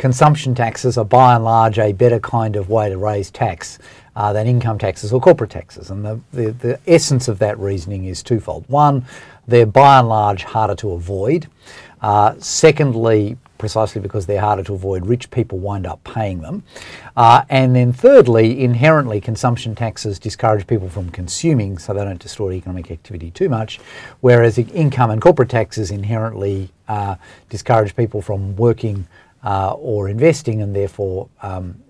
consumption taxes are by and large a better kind of way to raise tax than income taxes or corporate taxes. And the essence of that reasoning is twofold. One, they're by and large harder to avoid. Secondly, precisely because they're harder to avoid, rich people wind up paying them. And then thirdly, inherently consumption taxes discourage people from consuming, so they don't distort economic activity too much, whereas income and corporate taxes inherently discourage people from working or investing, and therefore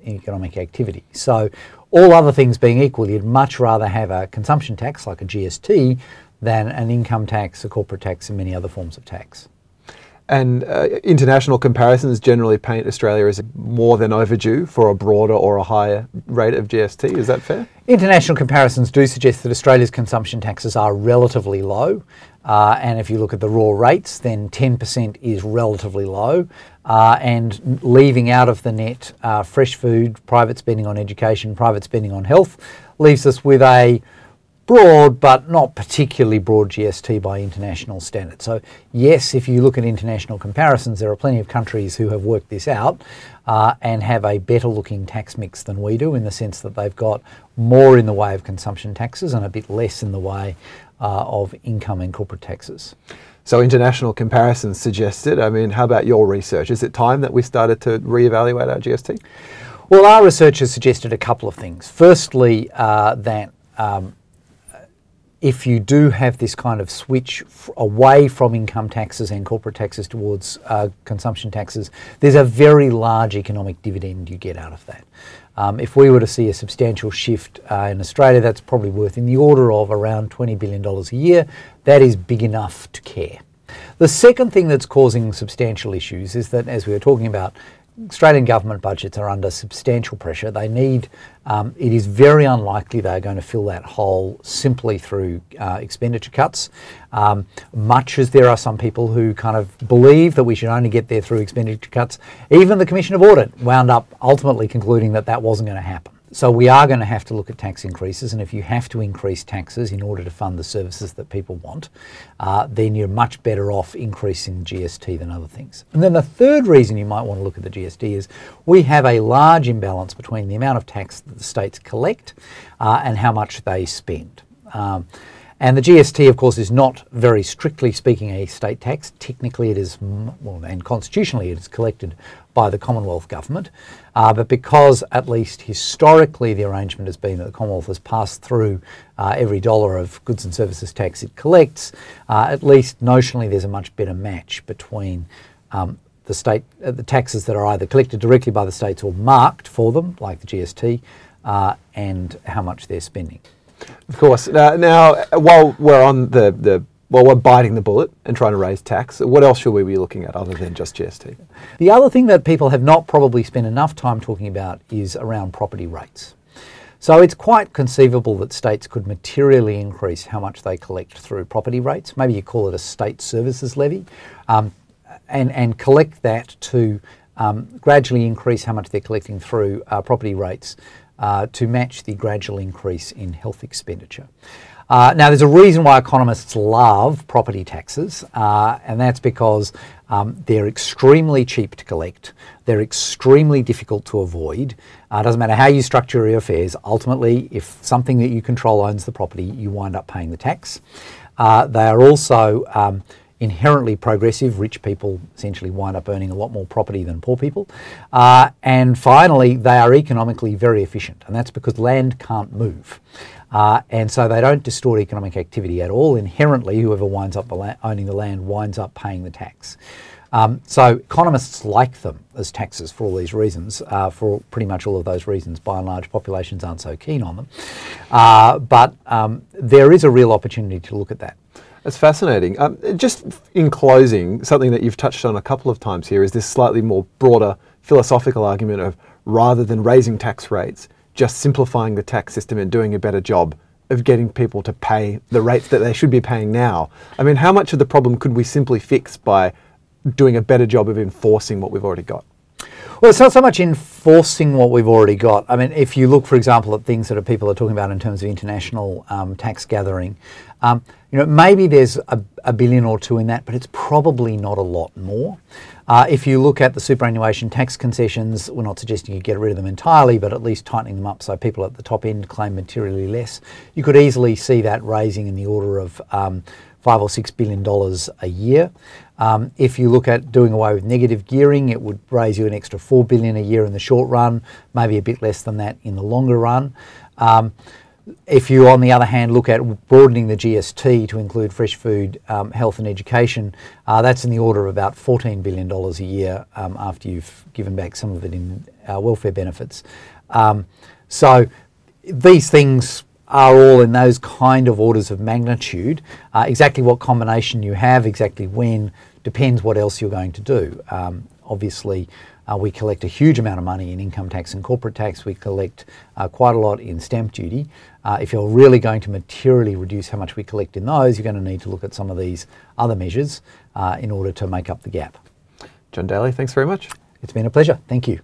economic activity. So all other things being equal, you'd much rather have a consumption tax like a GST than an income tax, a corporate tax, and many other forms of tax. And international comparisons generally paint Australia as more than overdue for a broader or a higher rate of GST. Is that fair? International comparisons do suggest that Australia's consumption taxes are relatively low. And if you look at the raw rates, then 10% is relatively low. And leaving out of the net fresh food, private spending on education, private spending on health, leaves us with a broad but not particularly broad GST by international standards. So yes, if you look at international comparisons, there are plenty of countries who have worked this out and have a better looking tax mix than we do, in the sense that they've got more in the way of consumption taxes and a bit less in the way of income and corporate taxes. So international comparisons suggested. I mean, how about your research? Is it time that we started to reevaluate our GST? Well, our research has suggested a couple of things. Firstly, that if you do have this kind of switch away from income taxes and corporate taxes towards consumption taxes, there's a very large economic dividend you get out of that. If we were to see a substantial shift in Australia, that's probably worth in the order of around $20 billion a year. That is big enough to care. The second thing that's causing substantial issues is that, as we were talking about, Australian government budgets are under substantial pressure. They need, it is very unlikely they're going to fill that hole simply through expenditure cuts. Much as there are some people who kind of believe that we should only get there through expenditure cuts, even the Commission of Audit wound up ultimately concluding that that wasn't going to happen. So we are going to have to look at tax increases, and if you have to increase taxes in order to fund the services that people want, then you're much better off increasing GST than other things. And then the third reason you might want to look at the GST is we have a large imbalance between the amount of tax that the states collect and how much they spend. And the GST, of course, is not, very strictly speaking, a state tax. Technically it is, well, and constitutionally it is collected by the Commonwealth Government. But because, at least historically, the arrangement has been that the Commonwealth has passed through every dollar of goods and services tax it collects, at least notionally there's a much better match between the taxes that are either collected directly by the states or marked for them, like the GST, and how much they're spending. Of course. Now, while we're on while we're biting the bullet and trying to raise tax, what else should we be looking at other than just GST? The other thing that people have not probably spent enough time talking about is around property rates. So it's quite conceivable that states could materially increase how much they collect through property rates. Maybe you call it a state services levy, and collect that to gradually increase how much they're collecting through property rates to match the gradual increase in health expenditure. Now, there's a reason why economists love property taxes, and that's because they're extremely cheap to collect, they're extremely difficult to avoid. It doesn't matter how you structure your affairs, ultimately, if something that you control owns the property, you wind up paying the tax. They are also inherently progressive. Rich people essentially wind up earning a lot more property than poor people. And finally, they are economically very efficient, and that's because land can't move. And so they don't distort economic activity at all. Inherently, whoever winds up owning the land winds up paying the tax. So economists like them as taxes for all these reasons, for pretty much all of those reasons. By and large, populations aren't so keen on them. But there is a real opportunity to look at that. That's fascinating. Just in closing, something that you've touched on a couple of times here is this slightly more broader philosophical argument of, rather than raising tax rates, just simplifying the tax system and doing a better job of getting people to pay the rates that they should be paying now. I mean, how much of the problem could we simply fix by doing a better job of enforcing what we've already got? Well, it's not so much enforcing what we've already got. I mean, if you look, for example, at things that people are talking about in terms of international tax gathering, Maybe there's a billion or two in that, but it's probably not a lot more. If you look at the superannuation tax concessions, we're not suggesting you get rid of them entirely, but at least tightening them up so people at the top end claim materially less. You could easily see that raising in the order of $5 or $6 billion a year. If you look at doing away with negative gearing, it would raise you an extra $4 billion a year in the short run, maybe a bit less than that in the longer run. If you, on the other hand, look at broadening the GST to include fresh food, health and education, that's in the order of about $14 billion a year after you've given back some of it in welfare benefits. So these things are all in those kind of orders of magnitude. Exactly what combination you have, exactly when, depends what else you're going to do. Obviously, we collect a huge amount of money in income tax and corporate tax. We collect quite a lot in stamp duty. If you're really going to materially reduce how much we collect in those, you're going to need to look at some of these other measures in order to make up the gap. John Daley, thanks very much. It's been a pleasure. Thank you.